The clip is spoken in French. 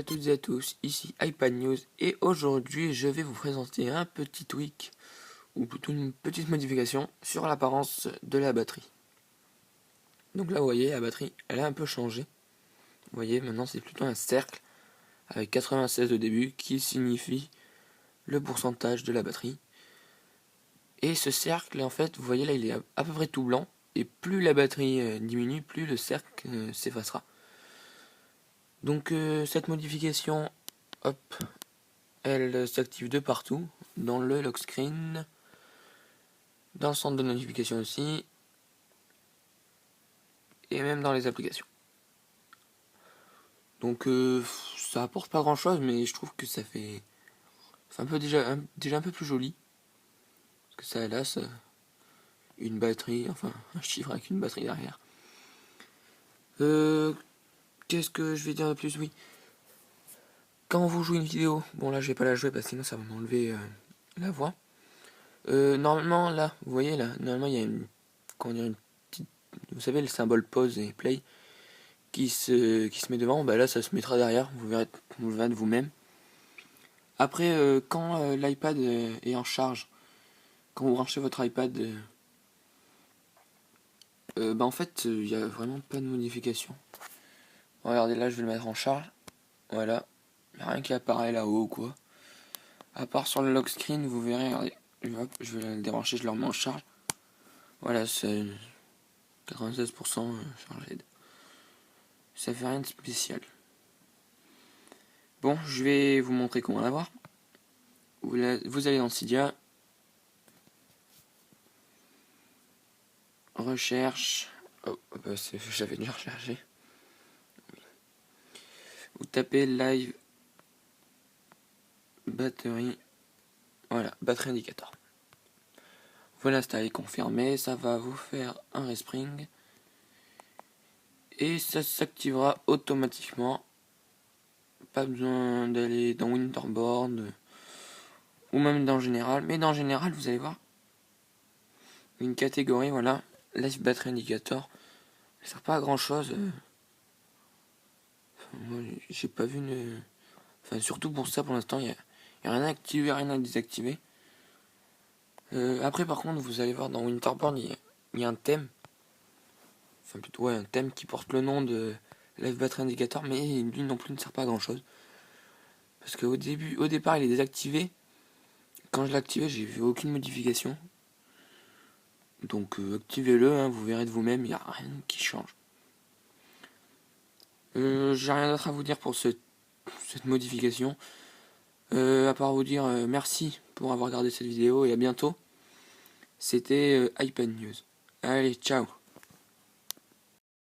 toutes et à tous, ici iPad News et aujourd'hui je vais vous présenter un petit tweak ou plutôt une petite modification sur l'apparence de la batterie. Donc là vous voyez la batterie elle a un peu changé. Vous voyez maintenant c'est plutôt un cercle avec 96 au début qui signifie le pourcentage de la batterie. Et ce cercle en fait vous voyez là il est à peu près tout blanc et plus la batterie diminue plus le cercle s'effacera. Donc cette modification, hop, elle s'active de partout, dans le lock screen, dans le centre de notification aussi, et même dans les applications. Donc ça apporte pas grand chose, mais je trouve que ça fait un peu déjà un peu plus joli. Parce que ça a là une batterie, enfin un chiffre avec une batterie derrière. Qu'est-ce que je vais dire de plus? Oui. Quand vous jouez une vidéo, bon là je vais pas la jouer parce que sinon ça va m'enlever la voix. Normalement là, vous voyez là, normalement il y a une petite, vous savez le symbole pause et play qui se met devant, bah là ça se mettra derrière, vous le verrez de vous-même. Après quand l'iPad est en charge, quand vous branchez votre iPad, bah en fait il n'y a vraiment pas de modification. Regardez là je vais le mettre en charge, voilà, il n'y a rien qui apparaît là-haut ou quoi. À part sur le lock screen vous verrez, regardez, je vais le débrancher, je le remets en charge. Voilà, c'est 96% chargé. Ça fait rien de spécial. Bon, je vais vous montrer comment l'avoir. Vous allez dans Cydia, recherche. Oh, bah j'avais dû rechercher. Vous tapez live batterie. Voilà, batterie indicator. Vous l'installez, confirmé. Ça va vous faire un respring. Et ça s'activera automatiquement. Pas besoin d'aller dans Winterboard ou même dans Général. Mais dans Général, vous allez voir une catégorie, voilà, Live Battery Indicator. Ça sert pas à grand chose. Moi, j'ai pas vu une. Enfin, surtout pour ça, pour l'instant, il y a rien à activer, rien à désactiver. Après, par contre, vous allez voir dans Winterboard, il y a un thème. Enfin, plutôt, ouais, un thème qui porte le nom de Live Battery Indicator, mais lui non plus ne sert pas à grand chose. Parce qu'au départ, il est désactivé. Quand je l'ai activé, j'ai vu aucune modification. Donc, activez-le, hein, vous verrez de vous-même, il n'y a rien qui change. J'ai rien d'autre à vous dire pour cette modification. À part vous dire merci pour avoir regardé cette vidéo et à bientôt. C'était iPad News. Allez, ciao.